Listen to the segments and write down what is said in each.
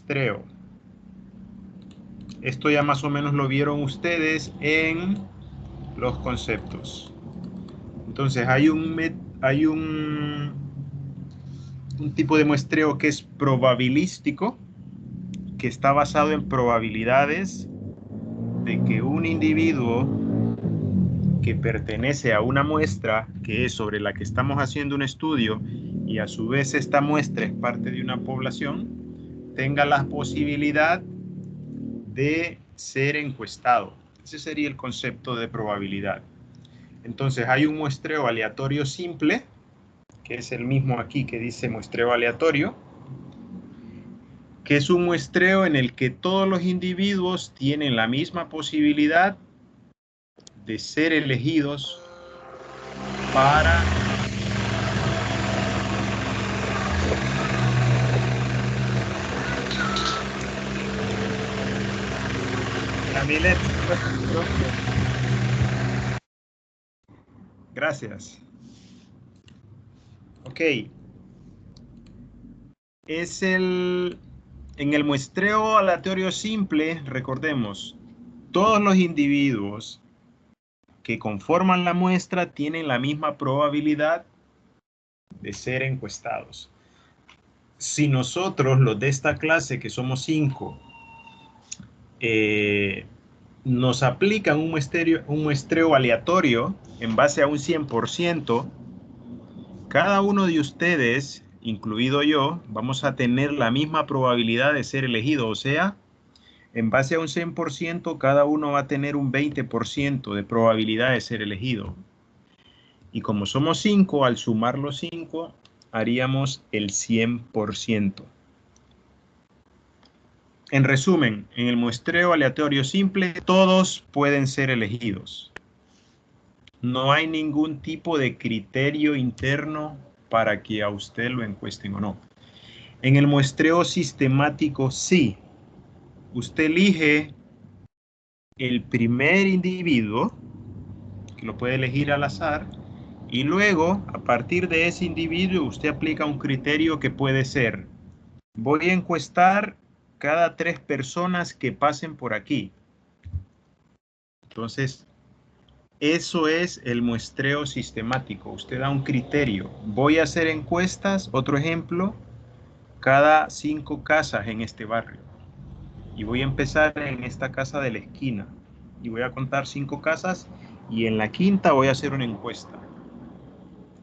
muestreo. Esto ya más o menos lo vieron ustedes en los conceptos. Entonces hay un tipo de muestreo que es probabilístico, que está basado en probabilidades de que un individuo que pertenece a una muestra que es sobre la que estamos haciendo un estudio y a su vez esta muestra es parte de una población, tenga la posibilidad de ser encuestado. Ese sería el concepto de probabilidad. Entonces hay un muestreo aleatorio simple, que es el mismo aquí que dice muestreo aleatorio, que es un muestreo en el que todos los individuos tienen la misma posibilidad de ser elegidos para Camilet. Gracias. Ok. En el muestreo aleatorio simple, recordemos, todos los individuos que conforman la muestra tienen la misma probabilidad de ser encuestados. Si nosotros, los de esta clase, que somos 5, nos aplican un muestreo aleatorio en base a un 100%, cada uno de ustedes, incluido yo, vamos a tener la misma probabilidad de ser elegido. O sea, en base a un 100%, cada uno va a tener un 20% de probabilidad de ser elegido. Y como somos 5, al sumar los 5, haríamos el 100%. En resumen, en el muestreo aleatorio simple, todos pueden ser elegidos. No hay ningún tipo de criterio interno para que a usted lo encuesten o no. En el muestreo sistemático, sí. Usted elige el primer individuo, que lo puede elegir al azar, y luego, a partir de ese individuo, usted aplica un criterio que puede ser: voy a encuestar cada 3 personas que pasen por aquí. Entonces, eso es el muestreo sistemático. Usted da un criterio. Voy a hacer encuestas, otro ejemplo, cada 5 casas en este barrio. Y voy a empezar en esta casa de la esquina. Y voy a contar 5 casas y en la quinta voy a hacer una encuesta.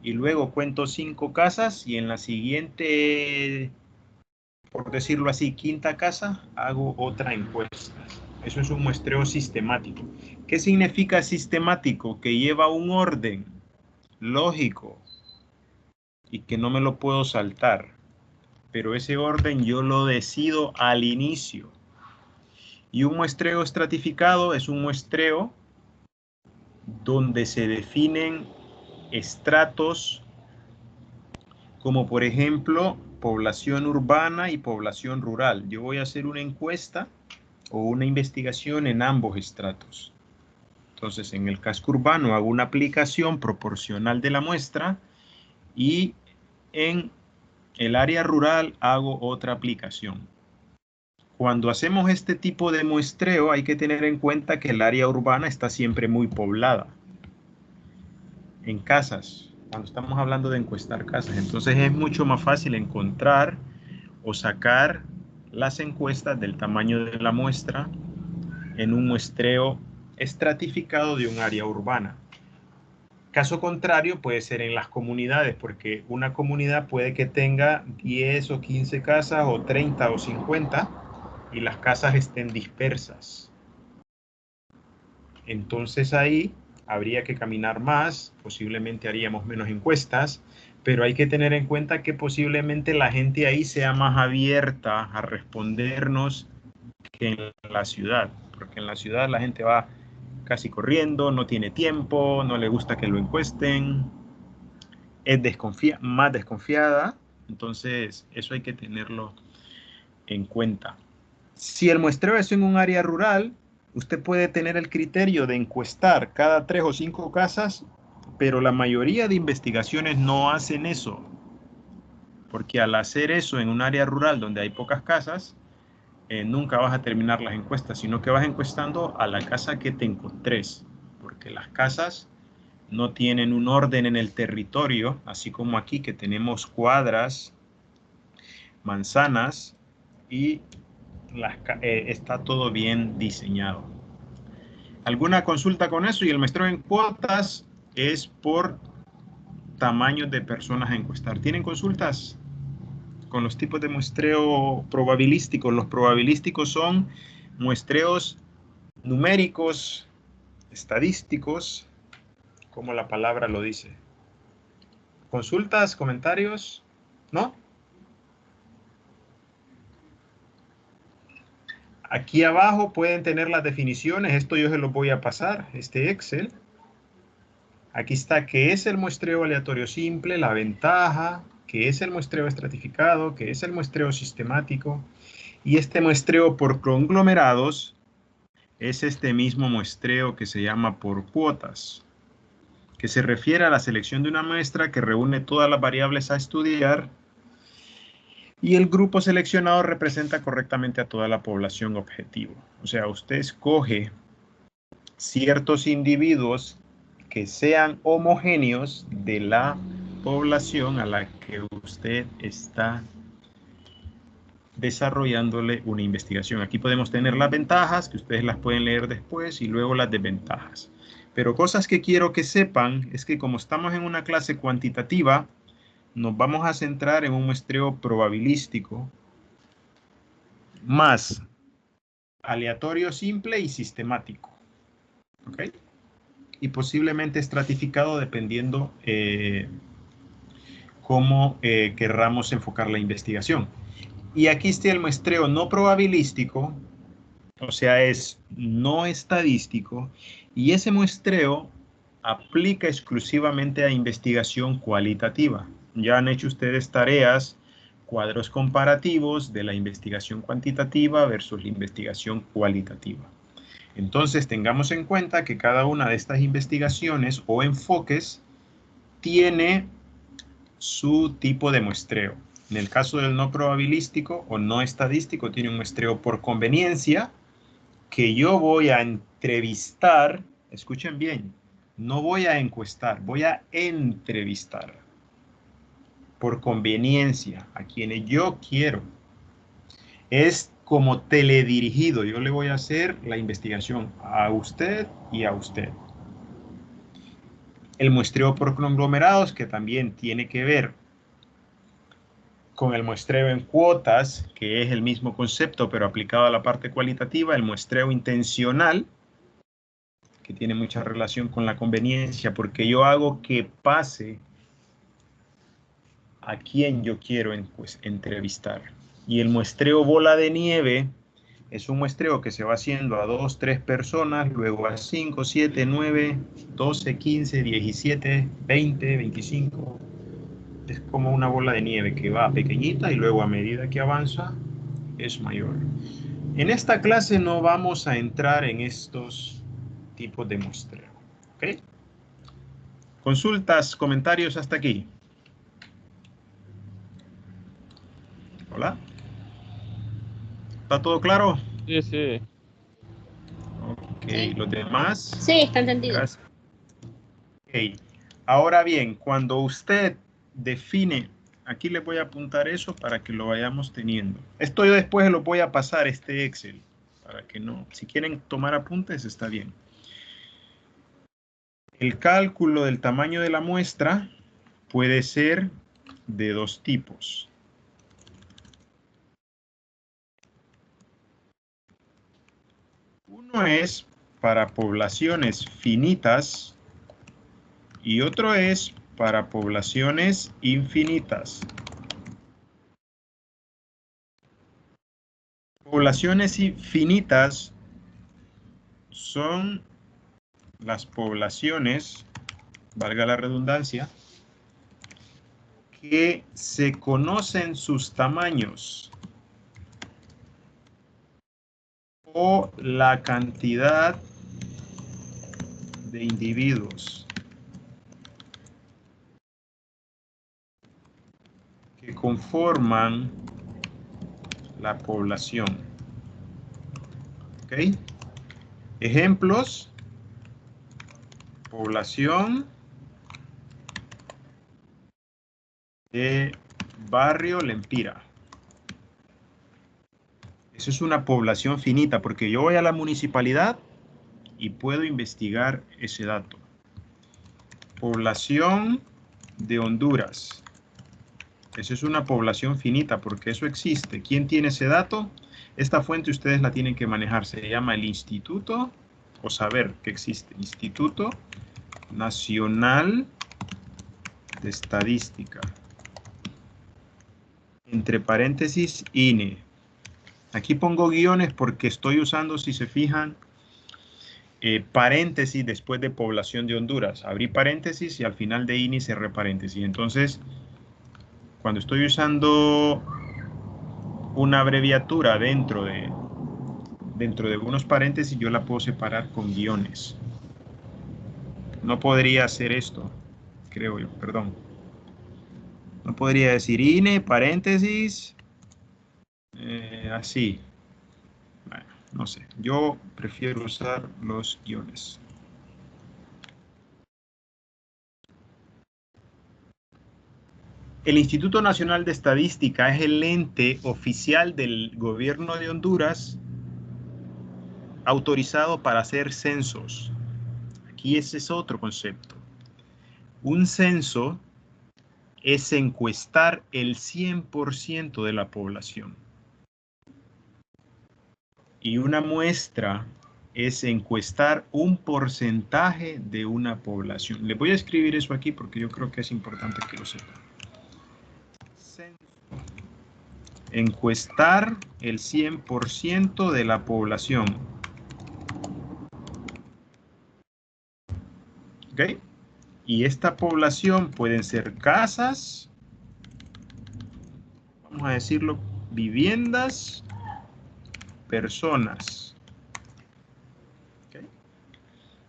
Y luego cuento 5 casas y en la siguiente, por decirlo así, quinta casa, hago otra encuesta. Eso es un muestreo sistemático. ¿Qué significa sistemático? Que lleva un orden lógico y que no me lo puedo saltar. Pero ese orden yo lo decido al inicio. Y un muestreo estratificado es un muestreo donde se definen estratos como por ejemplo población urbana y población rural. Yo voy a hacer una encuesta o una investigación en ambos estratos. Entonces, en el casco urbano hago una aplicación proporcional de la muestra y en el área rural hago otra aplicación. Cuando hacemos este tipo de muestreo hay que tener en cuenta que el área urbana está siempre muy poblada. En casas, cuando estamos hablando de encuestar casas, entonces es mucho más fácil encontrar o sacar las encuestas del tamaño de la muestra en un muestreo estratificado de un área urbana. Caso contrario puede ser en las comunidades, porque una comunidad puede que tenga 10 o 15 casas o 30 o 50 y las casas estén dispersas. Entonces ahí habría que caminar más, posiblemente haríamos menos encuestas, pero hay que tener en cuenta que posiblemente la gente ahí sea más abierta a respondernos que en la ciudad, porque en la ciudad la gente va casi corriendo, no tiene tiempo, no le gusta que lo encuesten, es más desconfiada, entonces eso hay que tenerlo en cuenta. Si el muestreo es en un área rural, usted puede tener el criterio de encuestar cada 3 o 5 casas, pero la mayoría de investigaciones no hacen eso, porque al hacer eso en un área rural donde hay pocas casas, nunca vas a terminar las encuestas, sino que vas encuestando a la casa que te encontres, porque las casas no tienen un orden en el territorio, así como aquí que tenemos cuadras, manzanas y está todo bien diseñado. ¿Alguna consulta con eso? Y el muestreo en cuotas es por tamaños de personas a encuestar. ¿Tienen consultas con los tipos de muestreo probabilísticos? Los probabilísticos son muestreos numéricos, estadísticos, como la palabra lo dice. ¿Consultas, comentarios? ¿No? Aquí abajo pueden tener las definiciones. Esto yo se los voy a pasar, este Excel. Aquí está qué es el muestreo aleatorio simple, la ventaja, qué es el muestreo estratificado, qué es el muestreo sistemático. Y este muestreo por conglomerados es este mismo muestreo que se llama por cuotas, que se refiere a la selección de una muestra que reúne todas las variables a estudiar y el grupo seleccionado representa correctamente a toda la población objetivo. O sea, usted escoge ciertos individuos que sean homogéneos de la población a la que usted está desarrollándole una investigación. Aquí podemos tener las ventajas, que ustedes las pueden leer después, y luego las desventajas. Pero cosas que quiero que sepan es que como estamos en una clase cuantitativa, nos vamos a centrar en un muestreo probabilístico más aleatorio simple y sistemático. ¿Ok? Y posiblemente estratificado dependiendo cómo querramos enfocar la investigación. Y aquí está el muestreo no probabilístico, o sea, es no estadístico, y ese muestreo aplica exclusivamente a investigación cualitativa. Ya han hecho ustedes tareas, cuadros comparativos de la investigación cuantitativa versus la investigación cualitativa. Entonces, tengamos en cuenta que cada una de estas investigaciones o enfoques tiene su tipo de muestreo. En el caso del no probabilístico o no estadístico, tiene un muestreo por conveniencia, que yo voy a entrevistar, escuchen bien, no voy a encuestar, voy a entrevistar por conveniencia a quienes yo quiero. Es como teledirigido, yo le voy a hacer la investigación a usted y a usted. El muestreo por conglomerados, que también tiene que ver con el muestreo en cuotas, que es el mismo concepto, pero aplicado a la parte cualitativa, el muestreo intencional, que tiene mucha relación con la conveniencia, porque yo hago que pase a quien yo quiero entrevistar. Y el muestreo bola de nieve es un muestreo que se va haciendo a 2, 3 personas, luego a 5, 7, 9, 12, 15, 17, 20, 25. Es como una bola de nieve que va pequeñita y luego a medida que avanza es mayor. En esta clase no vamos a entrar en estos tipos de muestreo. ¿Ok? Consultas, comentarios hasta aquí. Hola. ¿Está todo claro? Sí, sí. Ok, Sí, los demás. sí, está entendido. Gracias. Ok. Ahora bien, cuando usted define, aquí les voy a apuntar eso para que lo vayamos teniendo. Esto yo después lo voy a pasar, este Excel, para que no, si quieren tomar apuntes, está bien. El cálculo del tamaño de la muestra puede ser de dos tipos. Uno es para poblaciones finitas y otro es para poblaciones infinitas. Poblaciones finitas son las poblaciones, valga la redundancia, que se conocen sus tamaños o la cantidad de individuos que conforman la población. Ejemplos. Población de Barrio Lempira. Eso es una población finita, porque yo voy a la municipalidad y puedo investigar ese dato. Población de Honduras. Eso es una población finita, porque eso existe. ¿Quién tiene ese dato? Esta fuente ustedes la tienen que manejar. Se llama el Instituto, o saber que existe, Instituto Nacional de Estadística. Entre paréntesis, INE. Aquí pongo guiones porque estoy usando, si se fijan, paréntesis después de población de Honduras. Abrí paréntesis y al final de INE cerré paréntesis. Entonces, cuando estoy usando una abreviatura dentro de unos paréntesis, yo la puedo separar con guiones. No podría hacer esto, creo yo, perdón. No podría decir INE, paréntesis, así. Bueno, no sé, yo prefiero usar los guiones. El Instituto Nacional de Estadística es el ente oficial del gobierno de Honduras autorizado para hacer censos. Aquí ese es otro concepto. Un censo es encuestar el 100% de la población. Y una muestra es encuestar un porcentaje de una población. Le voy a escribir eso aquí porque yo creo que es importante que lo sepan. Encuestar el 100% de la población. ¿Ok? Y esta población pueden ser casas, vamos a decirlo, viviendas, personas. ¿Okay?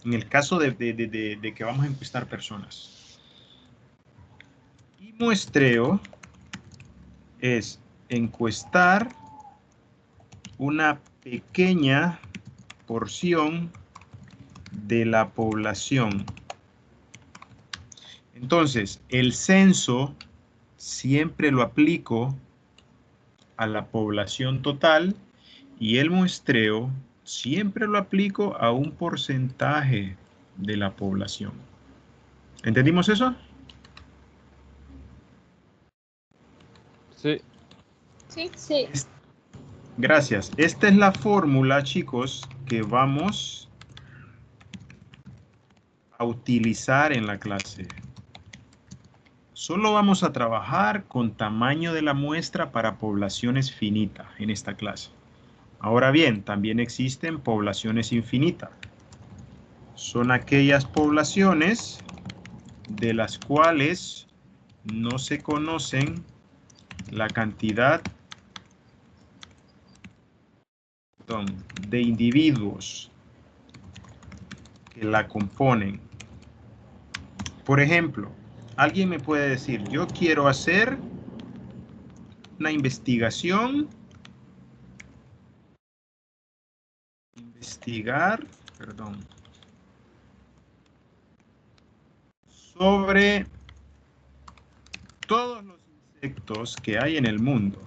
En el caso de que vamos a encuestar personas. Y muestreo es encuestar una pequeña porción de la población. Entonces, el censo siempre lo aplico a la población total y el muestreo siempre lo aplico a un porcentaje de la población. ¿Entendimos eso? Sí. Sí, sí. Gracias. Esta es la fórmula, chicos, que vamos a utilizar en la clase. Solo vamos a trabajar con tamaño de la muestra para poblaciones finitas en esta clase. Ahora bien, también existen poblaciones infinitas. Son aquellas poblaciones de las cuales no se conocen la cantidad de individuos que la componen. Por ejemplo, alguien me puede decir, yo quiero hacer una investigación, sobre todos los insectos que hay en el mundo.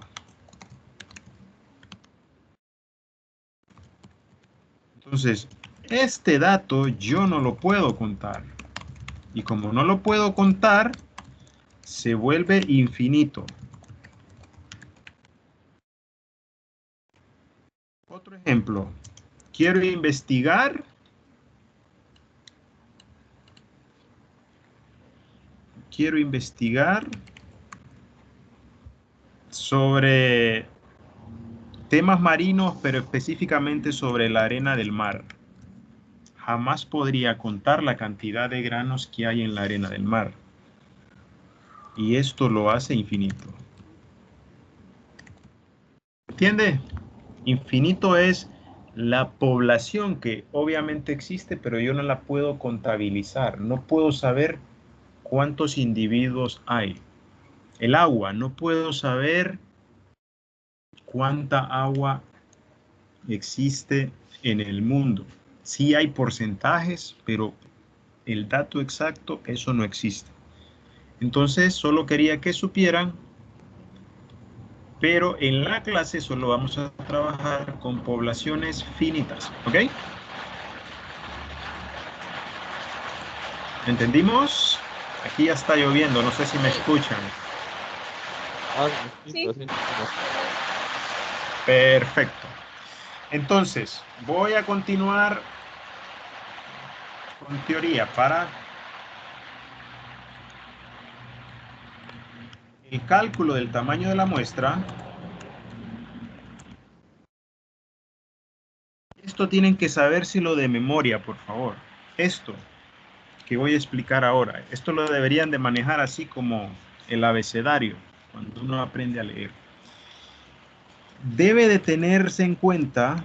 Entonces, este dato yo no lo puedo contar. Y como no lo puedo contar, se vuelve infinito. Otro ejemplo. Quiero investigar sobre temas marinos, pero específicamente sobre la arena del mar. Jamás podría contar la cantidad de granos que hay en la arena del mar. Y esto lo hace infinito. ¿Entiende? Infinito es la población que obviamente existe, pero yo no la puedo contabilizar. No puedo saber cuántos individuos hay. El agua, no puedo saber cuánta agua existe en el mundo. Sí hay porcentajes, pero el dato exacto, eso no existe. Entonces, solo quería que supieran, pero en la clase solo vamos a trabajar con poblaciones finitas, ¿ok? ¿Entendimos? Aquí ya está lloviendo, no sé si me escuchan. Ah, Sí. sí. Perfecto. Entonces, voy a continuar con teoría para el cálculo del tamaño de la muestra. Esto tienen que sabérselo de memoria, por favor. Esto que voy a explicar ahora, esto lo deberían de manejar así como el abecedario, cuando uno aprende a leer. Debe de tenerse en cuenta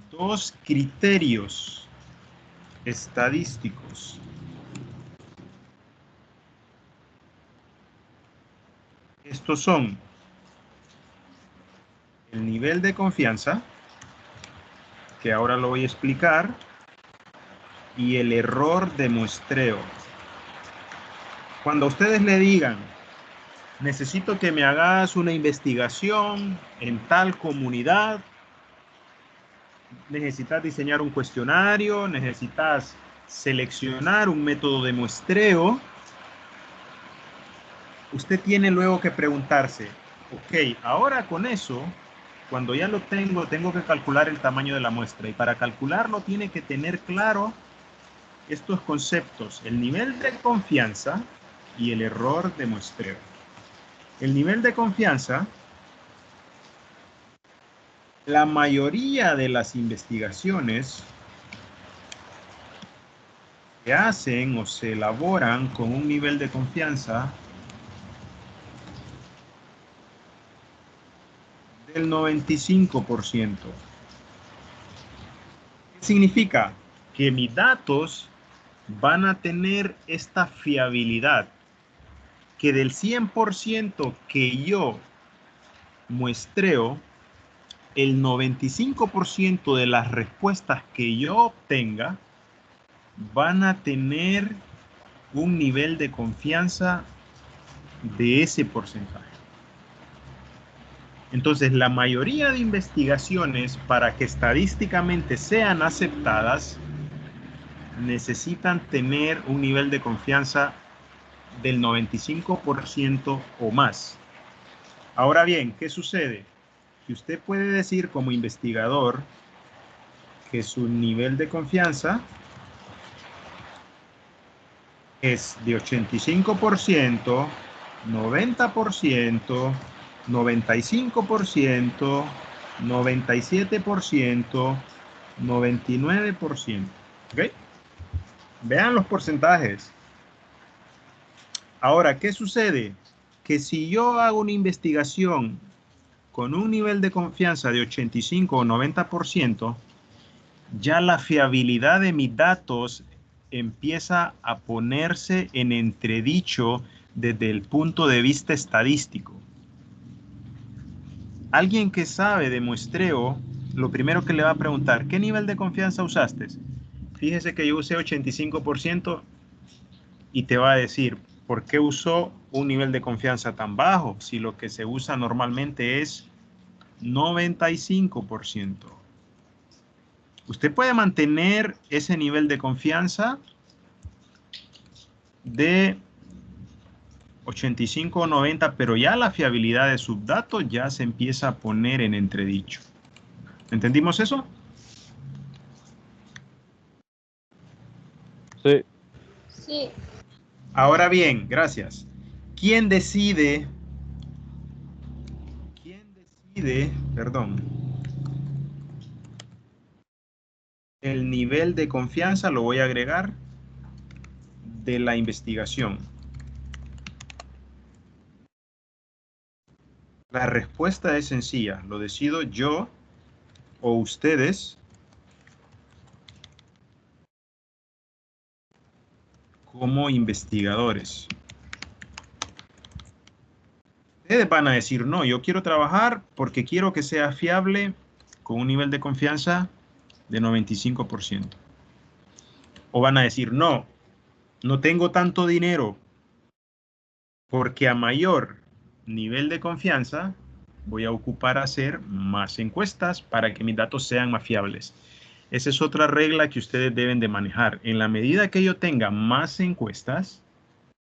dos criterios estadísticos. Estos son el nivel de confianza, que ahora lo voy a explicar, y el error de muestreo. Cuando ustedes le digan, necesito que me hagas una investigación en tal comunidad, necesitas diseñar un cuestionario, necesitas seleccionar un método de muestreo, usted tiene luego que preguntarse, ok, ahora con eso, cuando ya lo tengo, tengo que calcular el tamaño de la muestra, y para calcularlo tiene que tener claro estos conceptos, el nivel de confianza y el error de muestreo. El nivel de confianza, la mayoría de las investigaciones se hacen o se elaboran con un nivel de confianza del 95%. ¿Qué significa? Que mis datos van a tener esta fiabilidad, que del 100% que yo muestreo, el 95% de las respuestas que yo obtenga van a tener un nivel de confianza de ese porcentaje. Entonces, la mayoría de investigaciones, para que estadísticamente sean aceptadas, necesitan tener un nivel de confianza del 95% o más. Ahora bien, ¿qué sucede? Que usted puede decir como investigador que su nivel de confianza es de 85%, 90%, 95%, 97%, 99%. ¿Ok? Vean los porcentajes. Ahora, ¿qué sucede? Que si yo hago una investigación con un nivel de confianza de 85 o 90%, ya la fiabilidad de mis datos empieza a ponerse en entredicho desde el punto de vista estadístico. Alguien que sabe de muestreo, lo primero que le va a preguntar, ¿qué nivel de confianza usaste? Fíjese que yo usé 85% y te va a decir, ¿por qué usó un nivel de confianza tan bajo si lo que se usa normalmente es 95%? Usted puede mantener ese nivel de confianza de 85 o 90, pero ya la fiabilidad de sus datos ya se empieza a poner en entredicho. ¿Entendimos eso? Sí. Sí. Ahora bien, gracias. ¿Quién decide? Perdón, el nivel de confianza, lo voy a agregar, de la investigación? La respuesta es sencilla, lo decido yo o ustedes como investigadores. Ustedes van a decir, no, yo quiero trabajar porque quiero que sea fiable con un nivel de confianza de 95%. O van a decir, no, no tengo tanto dinero porque a mayor nivel de confianza voy a ocupar hacer más encuestas para que mis datos sean más fiables. Esa es otra regla que ustedes deben de manejar. En la medida que yo tenga más encuestas,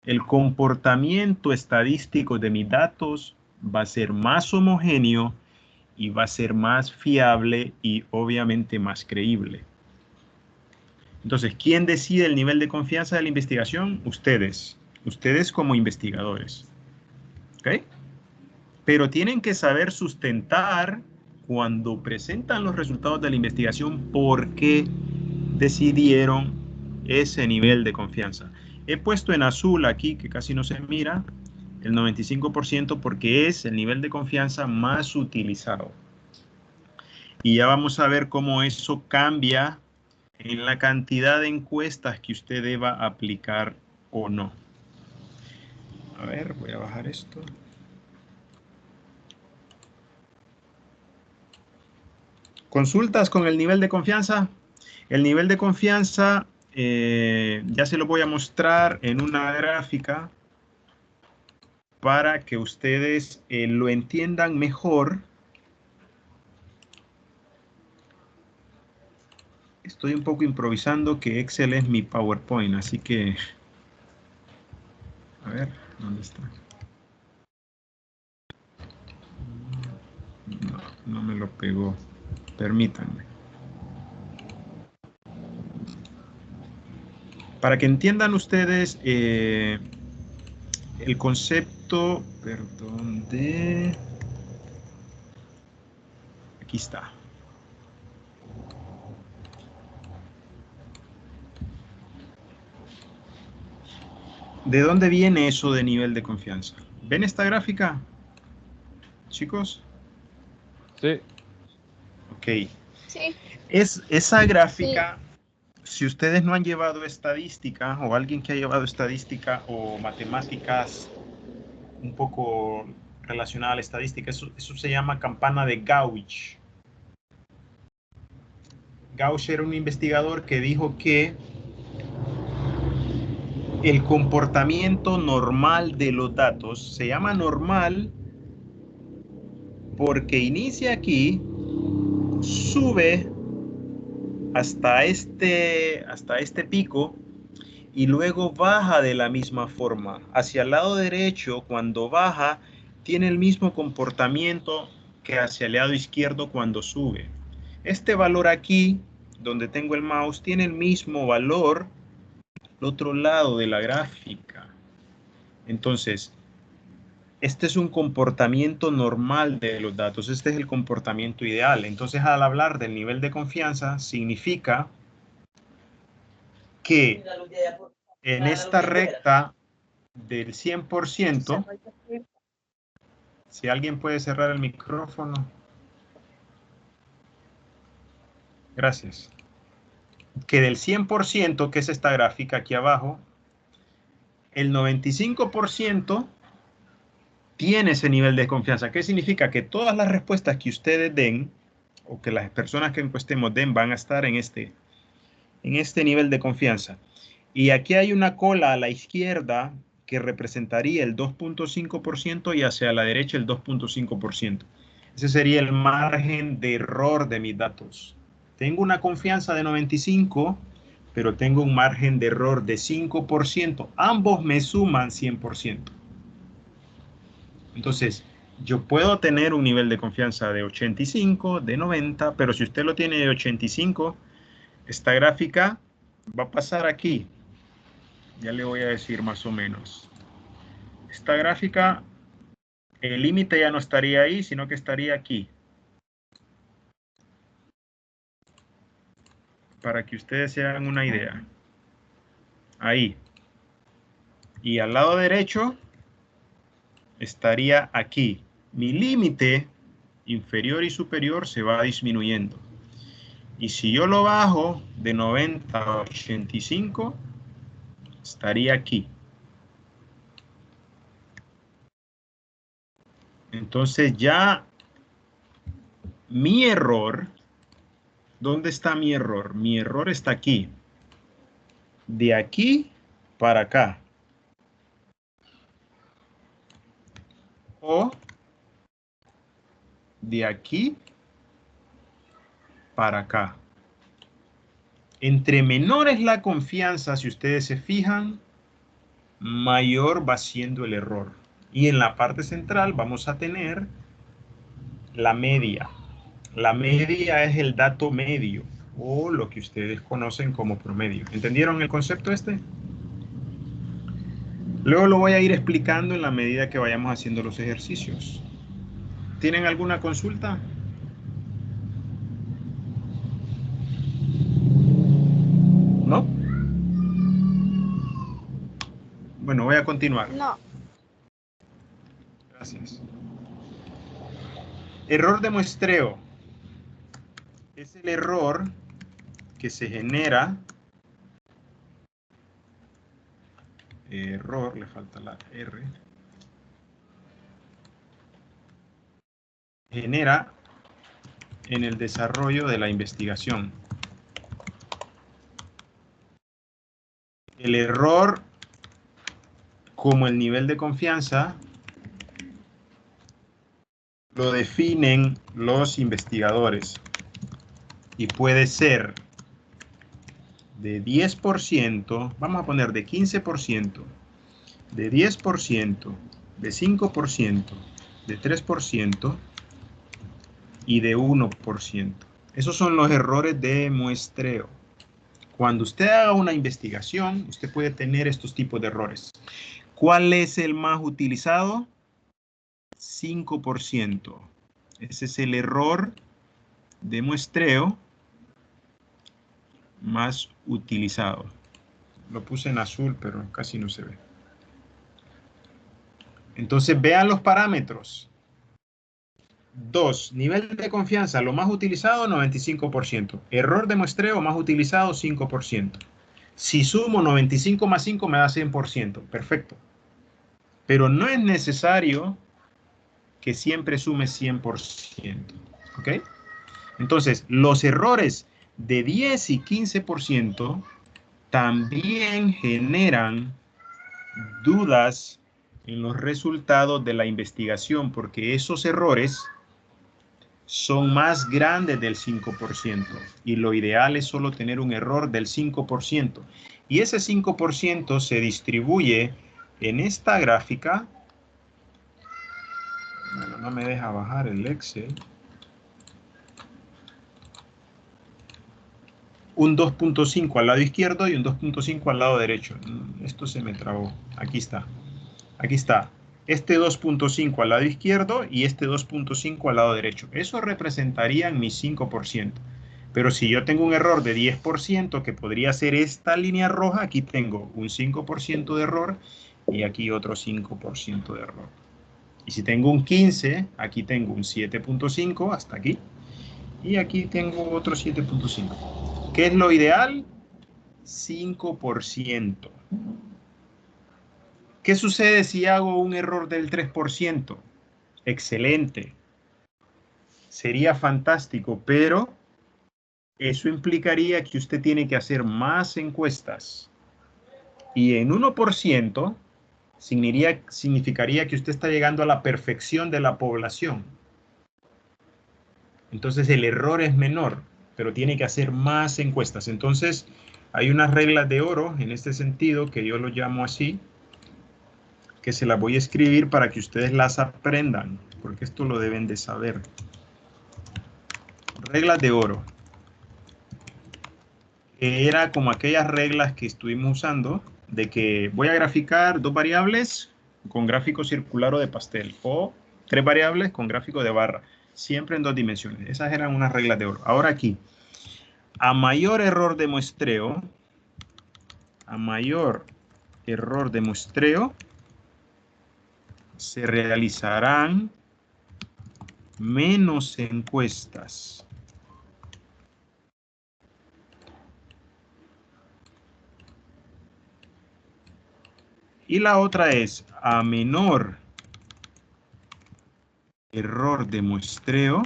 el comportamiento estadístico de mis datos va a ser más homogéneo y va a ser más fiable y obviamente más creíble. Entonces, ¿quién decide el nivel de confianza de la investigación? Ustedes. Ustedes como investigadores. ¿Ok? Pero tienen que saber sustentar cuando presentan los resultados de la investigación por qué decidieron ese nivel de confianza. He puesto en azul aquí, que casi no se mira, el 95% porque es el nivel de confianza más utilizado. Y ya vamos a ver cómo eso cambia en la cantidad de encuestas que usted deba aplicar o no. A ver, voy a bajar esto. Consultas con el nivel de confianza. El nivel de confianza ya se lo voy a mostrar en una gráfica para que ustedes lo entiendan mejor. Estoy un poco improvisando que Excel es mi PowerPoint, así que... A ver, ¿dónde está? No, no me lo pegó. Permítanme. Para que entiendan ustedes el concepto, perdón, de... Aquí está. ¿De dónde viene eso de nivel de confianza? ¿Ven esta gráfica, chicos? Sí. Ok. Sí. Esa Sí. gráfica, si ustedes no han llevado estadística, o alguien que ha llevado estadística o matemáticas un poco relacionada a la estadística, eso se llama campana de Gauss. Gauss era un investigador que dijo que el comportamiento normal de los datos se llama normal porque inicia aquí, sube hasta este pico y luego baja de la misma forma. Hacia el lado derecho, cuando baja, tiene el mismo comportamiento que hacia el lado izquierdo cuando sube. Este valor aquí, donde tengo el mouse, tiene el mismo valor al otro lado de la gráfica. Entonces, este es un comportamiento normal de los datos. Este es el comportamiento ideal. Entonces, al hablar del nivel de confianza, significa que en esta recta del 100%, si alguien puede cerrar el micrófono. Gracias. Que del 100%, que es esta gráfica aquí abajo, el 95% tiene ese nivel de confianza. ¿Qué significa? Que todas las respuestas que ustedes den, o que las personas que encuestemos den, van a estar en este nivel de confianza. Y aquí hay una cola a la izquierda que representaría el 2.5% y hacia la derecha el 2.5%. Ese sería el margen de error de mis datos. Tengo una confianza de 95%, pero tengo un margen de error de 5%. Ambos me suman 100%. Entonces, yo puedo tener un nivel de confianza de 85, de 90, pero si usted lo tiene de 85, esta gráfica va a pasar aquí. Ya le voy a decir más o menos. Esta gráfica, el límite ya no estaría ahí, sino que estaría aquí. Para que ustedes se hagan una idea. Ahí. Y al lado derecho estaría aquí. Mi límite inferior y superior se va disminuyendo. Y si yo lo bajo de 90 a 85, estaría aquí. Entonces ya mi error, ¿dónde está mi error? Mi error está aquí. De aquí para acá. O de aquí para acá. Entre menor es la confianza, si ustedes se fijan, mayor va siendo el error. Y en la parte central vamos a tener la media. La media es el dato medio o lo que ustedes conocen como promedio. ¿Entendieron el concepto este? Luego lo voy a ir explicando en la medida que vayamos haciendo los ejercicios. ¿Tienen alguna consulta? ¿No? Bueno, voy a continuar. No. Gracias. Error de muestreo. Es el error que se genera. Error, le falta la R. Genera en el desarrollo de la investigación. El error, como el nivel de confianza, lo definen los investigadores. Y puede ser de 10%, vamos a poner de 15%, de 10%, de 5%, de 3% y de 1%. Esos son los errores de muestreo. Cuando usted haga una investigación, usted puede tener estos tipos de errores. ¿Cuál es el más utilizado? 5%. Ese es el error de muestreo más utilizado. Lo puse en azul, pero casi no se ve. Entonces vean los parámetros. 2. Nivel de confianza, lo más utilizado, 95%. Error de muestreo, más utilizado, 5%. Si sumo 95 más 5 me da 100%. Perfecto. Pero no es necesario que siempre sume 100%. ¿Ok? Entonces, los errores de 10 y 15% también generan dudas en los resultados de la investigación, porque esos errores son más grandes del 5%, y lo ideal es solo tener un error del 5%, y ese 5% se distribuye en esta gráfica. Bueno, no me deja bajar el Excel. Un 2.5 al lado izquierdo y un 2.5 al lado derecho. Esto se me trabó. Aquí está. Aquí está. Este 2.5 al lado izquierdo y este 2.5 al lado derecho. Eso representaría mi 5%. Pero si yo tengo un error de 10%, que podría ser esta línea roja, aquí tengo un 5% de error y aquí otro 5% de error. Y si tengo un 15, aquí tengo un 7.5 hasta aquí. Y aquí tengo otro 7.5. ¿Qué es lo ideal? 5%. ¿Qué sucede si hago un error del 3%? Excelente. Sería fantástico, pero eso implicaría que usted tiene que hacer más encuestas. Y en 1% significaría que usted está llegando a la perfección de la población. Entonces el error es menor, pero tiene que hacer más encuestas. Entonces hay unas reglas de oro en este sentido, que yo lo llamo así, que se las voy a escribir para que ustedes las aprendan, porque esto lo deben de saber. Reglas de oro. Era como aquellas reglas que estuvimos usando, de que voy a graficar 2 variables con gráfico circular o de pastel, o 3 variables con gráfico de barra, siempre en 2 dimensiones. Esas eran unas reglas de oro. Ahora aquí, a mayor error de muestreo, se realizarán menos encuestas. Y la otra es, a menor error de muestreo,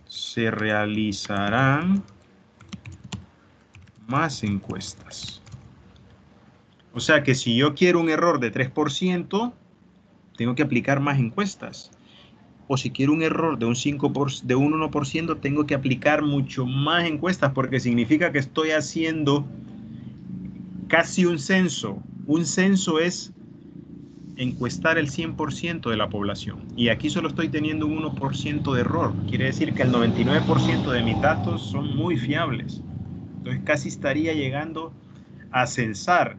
se realizarán más encuestas. O sea que si yo quiero un error de 3%, tengo que aplicar más encuestas. O si quiero un error de un 1%, tengo que aplicar mucho más encuestas porque significa que estoy haciendo casi un censo. Un censo es encuestar el 100% de la población. Y aquí solo estoy teniendo un 1% de error. Quiere decir que el 99% de mis datos son muy fiables. Entonces casi estaría llegando a censar,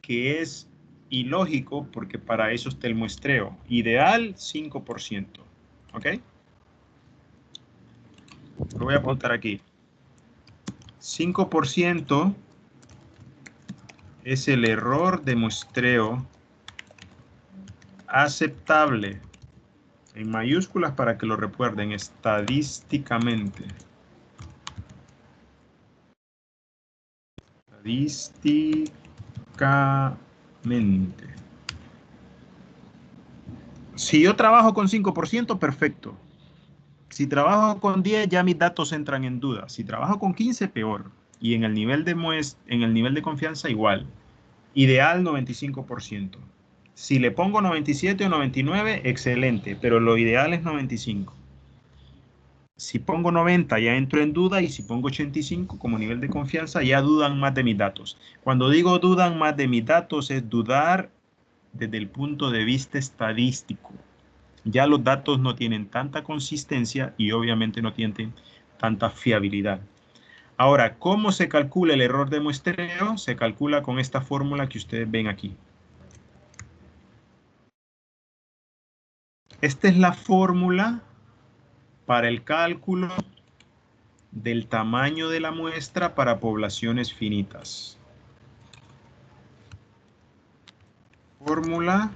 que es ilógico porque para eso está el muestreo. Ideal, 5%. ¿Ok? Lo voy a apuntar aquí. 5% es el error de muestreo aceptable, en mayúsculas para que lo recuerden, estadísticamente. Estadísticamente. Si yo trabajo con 5%, perfecto. Si trabajo con 10, ya mis datos entran en duda. Si trabajo con 15, peor. Y en el nivel de confianza, igual. Ideal, 95%. Si le pongo 97 o 99, excelente, pero lo ideal es 95. Si pongo 90 ya entro en duda y si pongo 85 como nivel de confianza ya dudan más de mis datos. Cuando digo dudan más de mis datos es dudar desde el punto de vista estadístico. Ya los datos no tienen tanta consistencia y obviamente no tienen tanta fiabilidad. Ahora, ¿cómo se calcula el error de muestreo? Se calcula con esta fórmula que ustedes ven aquí. Esta es la fórmula para el cálculo del tamaño de la muestra para poblaciones finitas. Fórmula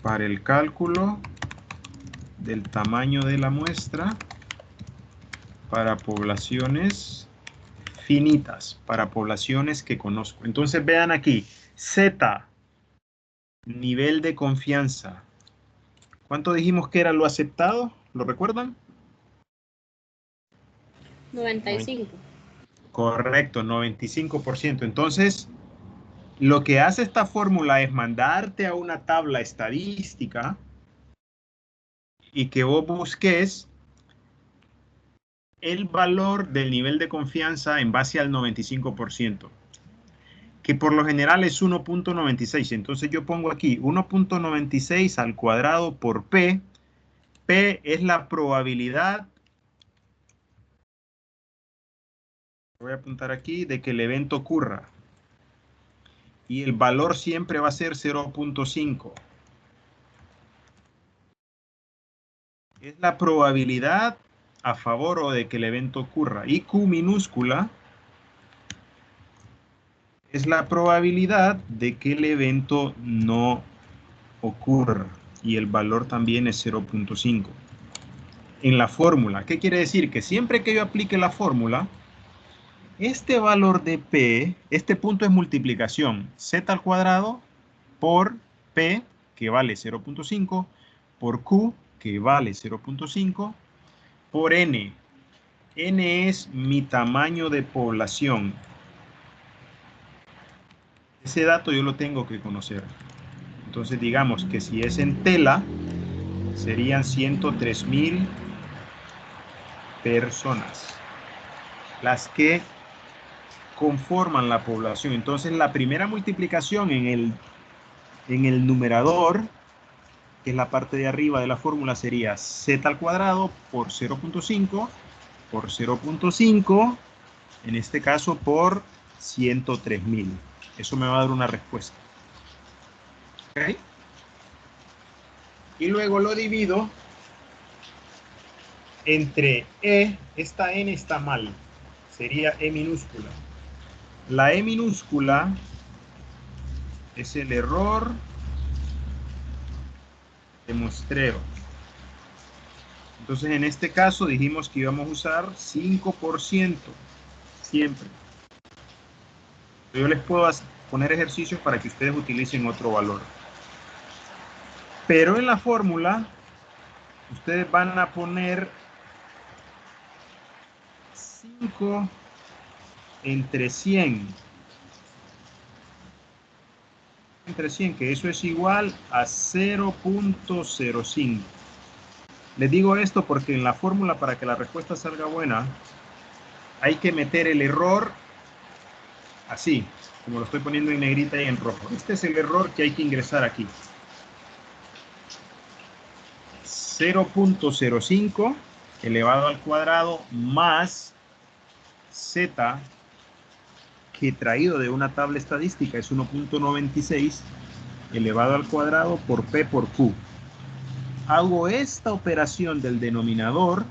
para el cálculo del tamaño de la muestra para poblaciones finitas, para poblaciones que conozco. Entonces vean aquí, Z, nivel de confianza. ¿Cuánto dijimos que era lo aceptado? ¿Lo recuerdan? 95. Correcto, 95%. Entonces, lo que hace esta fórmula es mandarte a una tabla estadística y que vos busques el valor del nivel de confianza en base al 95%, que por lo general es 1.96. Entonces yo pongo aquí 1.96 al cuadrado por P. P es la probabilidad, voy a apuntar aquí, de que el evento ocurra. Y el valor siempre va a ser 0.5. Es la probabilidad a favor o de que el evento ocurra. Y Q minúscula es la probabilidad de que el evento no ocurra. Y el valor también es 0.5. En la fórmula, ¿qué quiere decir? Que siempre que yo aplique la fórmula, este valor de P, este punto es multiplicación, Z al cuadrado por P, que vale 0.5, por Q, que vale 0.5, por N. N es mi tamaño de población. Ese dato yo lo tengo que conocer. Entonces digamos que si es en tela, serían 103.000 personas las que conforman la población. Entonces la primera multiplicación en el numerador, que es la parte de arriba de la fórmula, sería Z al cuadrado por 0.5 por 0.5, en este caso por 103.000. Eso me va a dar una respuesta. ¿Ok? Y luego lo divido entre E, esta N está mal, sería E minúscula. La E minúscula es el error de muestreo. Entonces en este caso dijimos que íbamos a usar 5% siempre. Yo les puedo poner ejercicios para que ustedes utilicen otro valor. Pero en la fórmula Ustedes van a poner 5 entre 100. Entre 100, que eso es igual a 0.05. Les digo esto porque en la fórmula, para que la respuesta salga buena, hay que meter el error así, como lo estoy poniendo en negrita y en rojo. Este es el error que hay que ingresar aquí. 0.05 elevado al cuadrado más z, que traído de una tabla estadística es 1.96 elevado al cuadrado por P por Q. Hago esta operación del denominador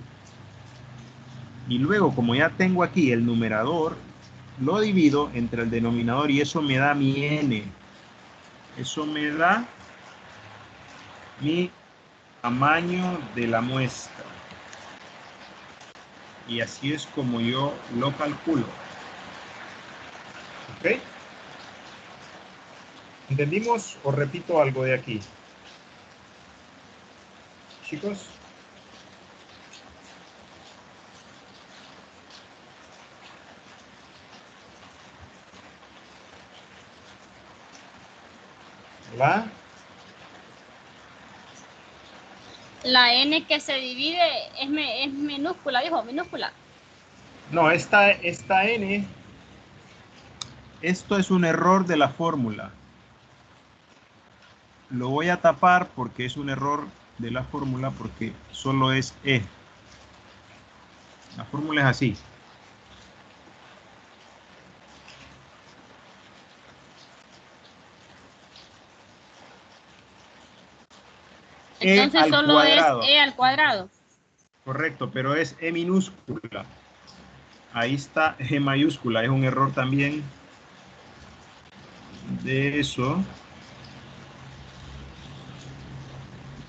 y luego, como ya tengo aquí el numerador, lo divido entre el denominador y eso me da mi n. Eso me da mi tamaño de la muestra. Y así es como yo lo calculo. ¿Ok? ¿Entendimos o repito algo de aquí? Chicos. ¿La? La N que se divide es minúscula, dijo, minúscula. No, esta n, esto es un error de la fórmula. Lo voy a tapar porque es un error de la fórmula, porque solo es E. La fórmula es así. Entonces E al solo cuadrado. es E al cuadrado. Correcto, pero es E minúscula. Ahí está G mayúscula. Es un error también de eso.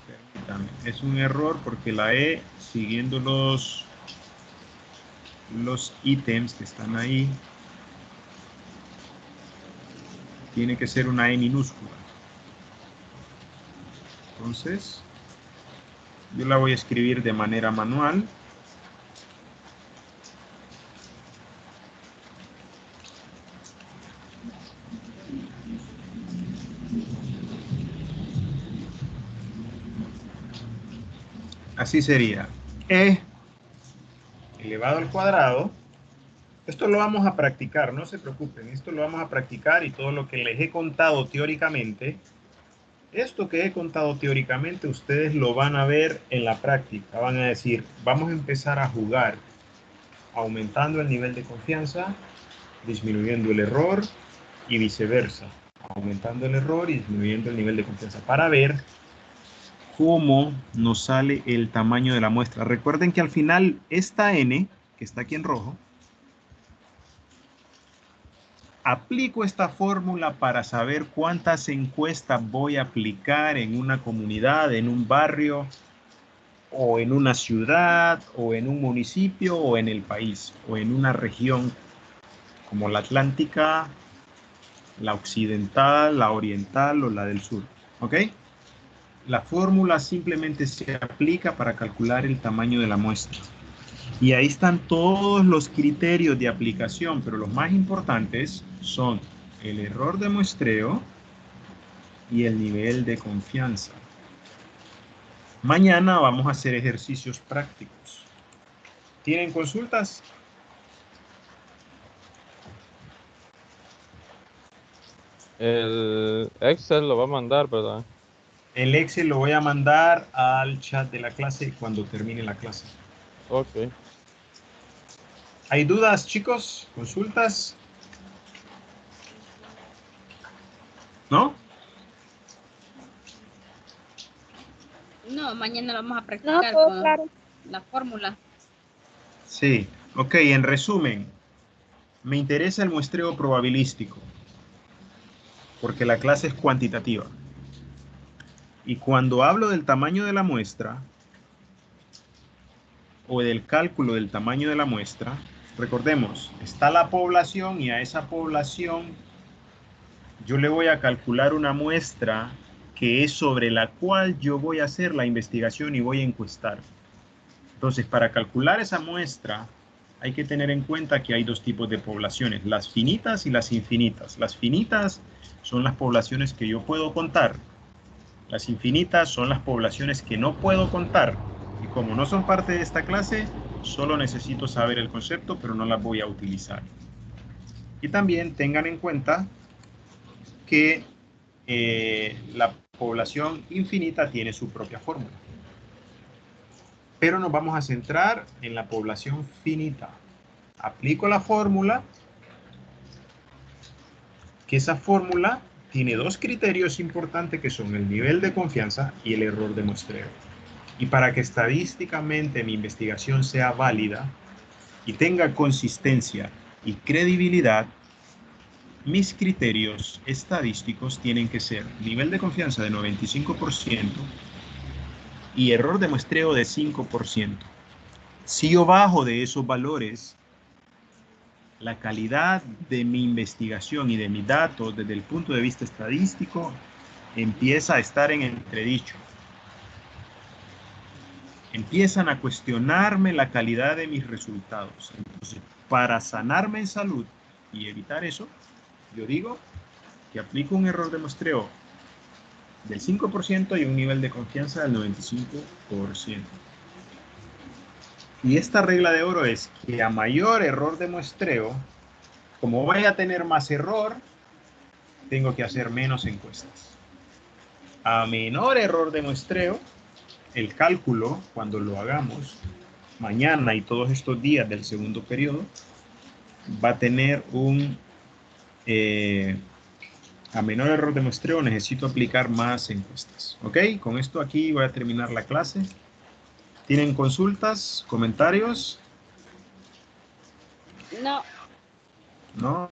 Permítame. Es un error porque la E, siguiendo los ítems que están ahí, tiene que ser una E minúscula. Entonces, yo la voy a escribir de manera manual. Así sería. E elevado al cuadrado. Esto lo vamos a practicar, no se preocupen. Esto lo vamos a practicar y todo lo que les he contado teóricamente, esto que he contado teóricamente, ustedes lo van a ver en la práctica. Van a decir, vamos a empezar a jugar, aumentando el nivel de confianza, disminuyendo el error y viceversa. Aumentando el error y disminuyendo el nivel de confianza para ver cómo nos sale el tamaño de la muestra. Recuerden que al final esta n, que está aquí en rojo, aplico esta fórmula para saber cuántas encuestas voy a aplicar en una comunidad, en un barrio, o en una ciudad, o en un municipio, o en el país, o en una región como la atlántica, la occidental, la oriental o la del sur. ¿Ok? La fórmula simplemente se aplica para calcular el tamaño de la muestra. Y ahí están todos los criterios de aplicación, pero los más importantes son el error de muestreo y el nivel de confianza. Mañana vamos a hacer ejercicios prácticos. ¿Tienen consultas? El Excel lo va a mandar, ¿verdad? El Excel lo voy a mandar al chat de la clase cuando termine la clase. Ok. ¿Hay dudas, chicos? ¿Consultas? ¿No? No, mañana lo vamos a practicar todo con claro. la fórmula. Sí. Ok, en resumen, me interesa el muestreo probabilístico, porque la clase es cuantitativa. Y cuando hablo del tamaño de la muestra, o del cálculo del tamaño de la muestra, recordemos, está la población y a esa población yo le voy a calcular una muestra que es sobre la cual yo voy a hacer la investigación y voy a encuestar. Entonces, para calcular esa muestra, hay que tener en cuenta que hay dos tipos de poblaciones, las finitas y las infinitas. Las finitas son las poblaciones que yo puedo contar. Las infinitas son las poblaciones que no puedo contar. Y como no son parte de esta clase, solo necesito saber el concepto, pero no las voy a utilizar. Y también tengan en cuenta que la población infinita tiene su propia fórmula. Pero nos vamos a centrar en la población finita. Aplico la fórmula, que esa fórmula tiene dos criterios importantes que son el nivel de confianza y el error de muestreo. Y para que estadísticamente mi investigación sea válida y tenga consistencia y credibilidad, mis criterios estadísticos tienen que ser nivel de confianza de 95% y error de muestreo de 5%. Si yo bajo de esos valores, la calidad de mi investigación y de mis datos desde el punto de vista estadístico empieza a estar en entredicho. Empiezan a cuestionarme la calidad de mis resultados. Entonces, para sanarme en salud y evitar eso, yo digo que aplico un error de muestreo del 5% y un nivel de confianza del 95%. Y esta regla de oro es que a mayor error de muestreo, como voy a tener más error, tengo que hacer menos encuestas. A menor error de muestreo, el cálculo, cuando lo hagamos mañana y todos estos días del segundo periodo, va a tener a menor error de muestreo necesito aplicar más encuestas. ¿Ok? Con esto aquí voy a terminar la clase. ¿Tienen consultas, comentarios? No. ¿No?